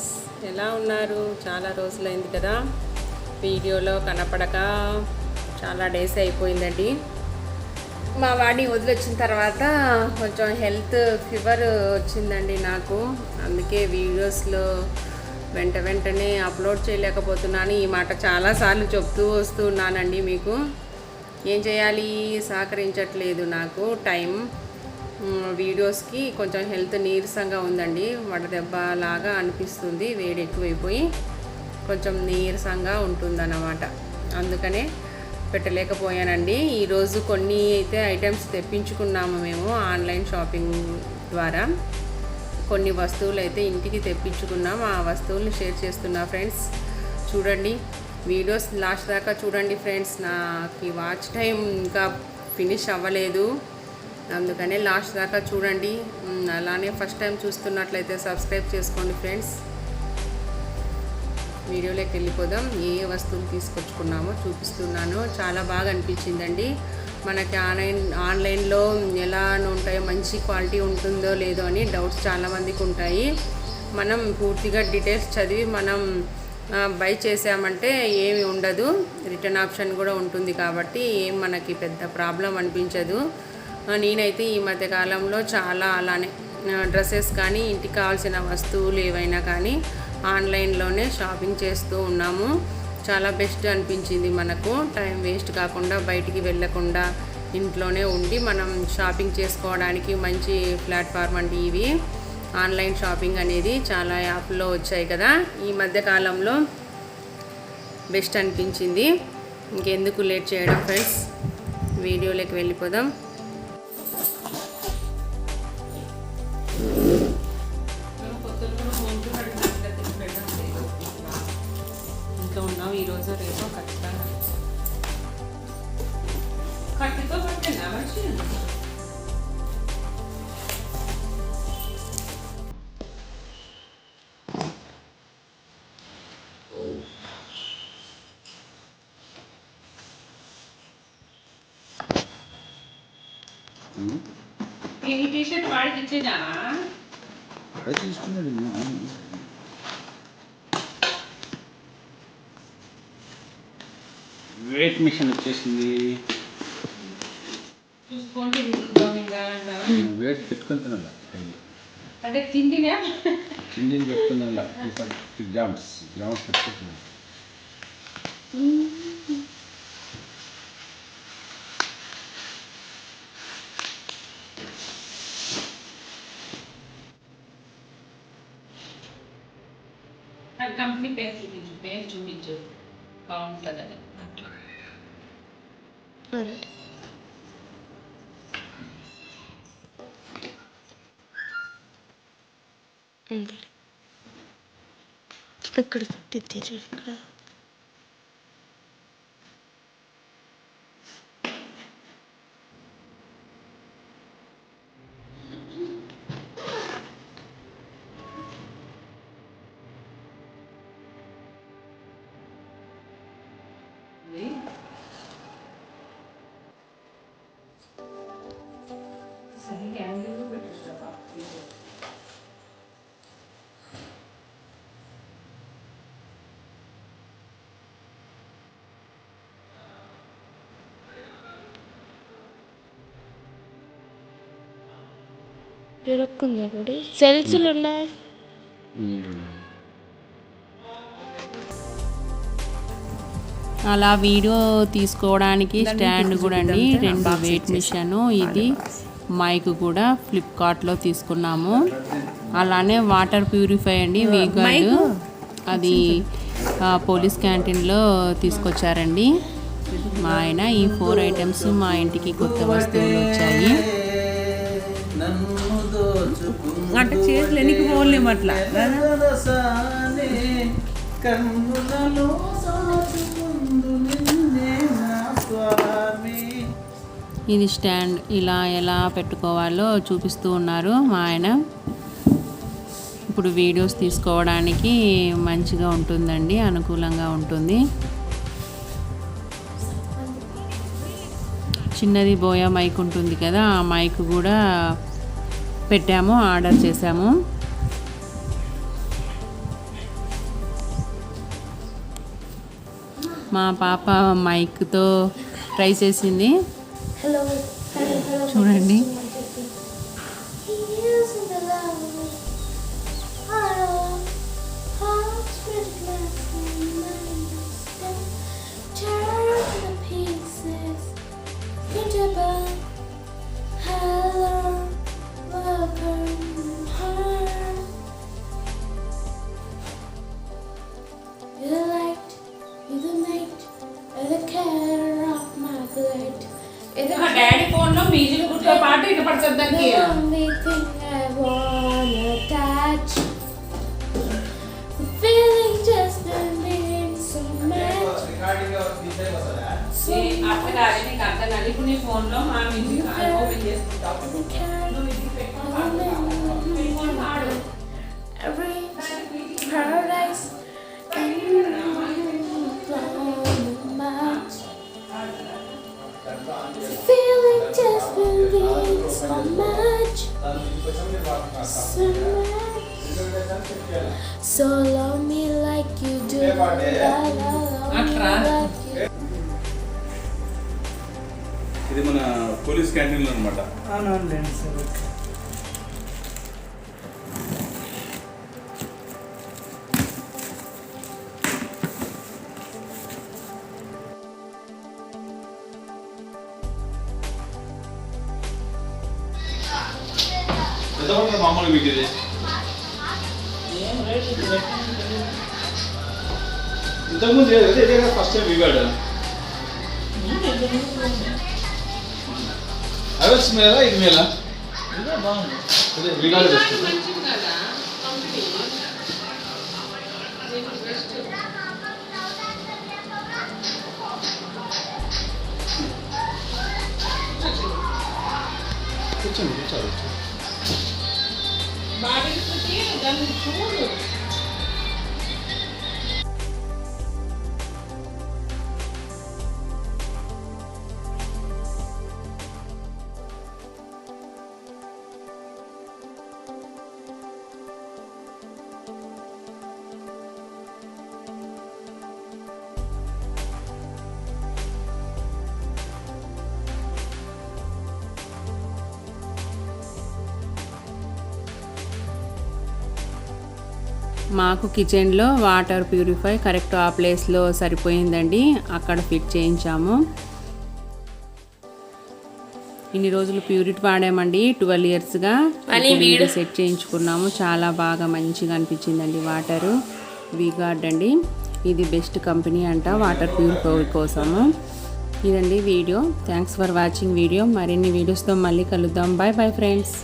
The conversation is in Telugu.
ఫ్రెండ్స్, ఎలా ఉన్నారు? చాలా రోజులైంది కదా వీడియోలో కనపడక. చాలా డేస్ అయిపోయిందండి. మా వాడిని వదిలొచ్చిన తర్వాత కొంచెం హెల్త్ ఫీవర్ వచ్చిందండి నాకు. అందుకే వీడియోస్లో వెంటనే అప్లోడ్ చేయలేకపోతున్నాను. ఈ మాట చాలాసార్లు చెప్తూ వస్తున్నానండి మీకు. ఏం చేయాలి, సహకరించట్లేదు నాకు టైం. వీడియోస్కి కొంచెం హెల్త్ నీరసంగా ఉందండి. వడదెబ్బ లాగా అనిపిస్తుంది, వేడి ఎక్కువైపోయి కొంచెం నీరసంగా ఉంటుందన్నమాట. అందుకనే పెట్టలేకపోయానండి. ఈరోజు కొన్ని అయితే ఐటమ్స్ తెప్పించుకున్నాము మేము ఆన్లైన్ షాపింగ్ ద్వారా. కొన్ని వస్తువులు అయితే ఇంటికి తెప్పించుకున్నాం. ఆ వస్తువులను షేర్ చేస్తున్నా ఫ్రెండ్స్. చూడండి, వీడియోస్ లాస్ట్ దాకా చూడండి ఫ్రెండ్స్. నాకు వాచ్ టైం ఇంకా ఫినిష్ అవ్వలేదు, అందుకనే లాస్ట్ దాకా చూడండి. అలానే ఫస్ట్ టైం చూస్తున్నట్లయితే సబ్స్క్రైబ్ చేసుకోండి ఫ్రెండ్స్. వీడియోలోకి వెళ్ళిపోదాం. ఏ వస్తువులు తీసుకొచ్చుకున్నామో చూపిస్తున్నాను. చాలా బాగా అనిపించిందండి. మనకి ఆన్లైన్లో ఎలా ఉంటాయో, మంచి క్వాలిటీ ఉంటుందో లేదో అని డౌట్స్ చాలామందికి ఉంటాయి. మనం పూర్తిగా డీటెయిల్స్ చదివి మనం బై చేసామంటే ఏమి ఉండదు. రిటర్న్ ఆప్షన్ కూడా ఉంటుంది కాబట్టి ఏం మనకి పెద్ద ప్రాబ్లం అనిపించదు. నేనైతే ఈ మధ్యకాలంలో చాలా అలానే డ్రెస్సెస్ కానీ ఇంటికి కావాల్సిన వస్తువులు ఏవైనా కానీ ఆన్లైన్లోనే షాపింగ్ చేస్తూ ఉన్నాము. చాలా బెస్ట్ అనిపించింది. మనకు టైం వేస్ట్ కాకుండా, బయటికి వెళ్ళకుండా ఇంట్లోనే ఉండి మనం షాపింగ్ చేసుకోవడానికి మంచి ప్లాట్ఫామ్ అండి ఇవి. ఆన్లైన్ షాపింగ్ అనేది చాలా యాప్లో వచ్చాయి కదా ఈ మధ్యకాలంలో. బెస్ట్ అనిపించింది. ఇంకెందుకు లేట్ చేయడం ఫ్రెండ్స్, వీడియోలోకి వెళ్ళిపోదాం. ఇంట్లో ఉన్నాం ఈరోజు, రేపు ఖచ్చితంగా కట్టితో పట్టినా మంచి. ఈ టీషర్ట్ వాడికి ఇచ్చేదా? వెయిట్ మిషన్ వచ్చేసింది. చూసుకోండి, వెయిట్ పెట్టుకుని తినాల. అంటే తిండినా తిండిని పెట్టుకుని గ్రామ్స్ పెట్టుకుంటున్నాను. కంపెనీ పేరు చూపించు బాగుంటుందని. ఇక్కడ తెచ్చారు. ఇక్కడ దొరుకుతుంది. అక్కడ సెల్స్లు ఉన్నాయి. అలా వీడియో తీసుకోవడానికి స్టాండ్ కూడా అండి, 2 వెయిట్ మిషన్, ఇది మైక్ కూడా ఫ్లిప్కార్ట్లో తీసుకున్నాము. అలానే వాటర్ ప్యూరిఫై అండి, వీగర్డ్, అది పోలీస్ క్యాంటీన్లో తీసుకొచ్చారండి మా ఆయన. ఈ 4 ఐటమ్స్ మా ఇంటికి కొత్త వస్తువులు వచ్చాయి. అంటే చేతులు ఎనికి పోలేము అట్లా. ఇది స్టాండ్, ఇలా ఎలా పెట్టుకోవాలో చూపిస్తూ ఉన్నారు మా ఆయన. ఇప్పుడు వీడియోస్ తీసుకోవడానికి మంచిగా ఉంటుందండి, అనుకూలంగా ఉంటుంది. చిన్నది బోయా మైక్ ఉంటుంది కదా, ఆ మైక్ కూడా పెట్టాము, ఆర్డర్ చేసాము. మా పాప మైక్తో ట్రై చేసింది. చూడండి. మా డాడీ ఫోన్లో మ్యూజిక్ గుర్తో పాటు ఇటు పడుతుంది దానికి. only thing I wanna touch. The feeling just been so much. అట్లా కాదు, నీకు అర్థం కాదు. ఇప్పుడు నీ ఫోన్లో మా మ్యూజిక్ ఓపెన్ చేసుకుంటావు. నువ్వు ఇది పెట్టుకొని పాడు. Every paradise and much. The feeling just been so much. So much. So love me like you do. Love me like you. ఇది మన పోలీస్ క్యాంటీన్లో అనమాట. అవునవునులేండి సార్. ఓకే. మామూలు వీటిది ఇంతకుముందు ఇదే ఫస్ట్ టైం ఇవాడు అవర్స్ మేలా ఇది మేలా అదే విగాడు బెస్ట్. మంచిది కదా కంపెనీ. బెస్ట్. కూర్చోండి కూర్చోండి. బాడీకి దాన్ని చూడు. మాకు కిచెన్లో వాటర్ ప్యూరిఫై కరెక్ట్ ఆ ప్లేస్లో సరిపోయిందండి. అక్కడ ఫిట్ చేయించాము. ఇన్ని రోజులు ప్యూరిటీ వాడామండి, 12 ఇయర్స్గా సెట్ చేయించుకున్నాము. చాలా బాగా మంచిగా అనిపించిందండి వాటరు. వీగార్డ్ అండి, ఇది బెస్ట్ కంపెనీ అంట వాటర్ ప్యూరిఫై కోసము. ఇదండి వీడియో. Thanks for watching video. మరిన్ని వీడియోస్తో మళ్ళీ కలుద్దాం. Bye bye friends.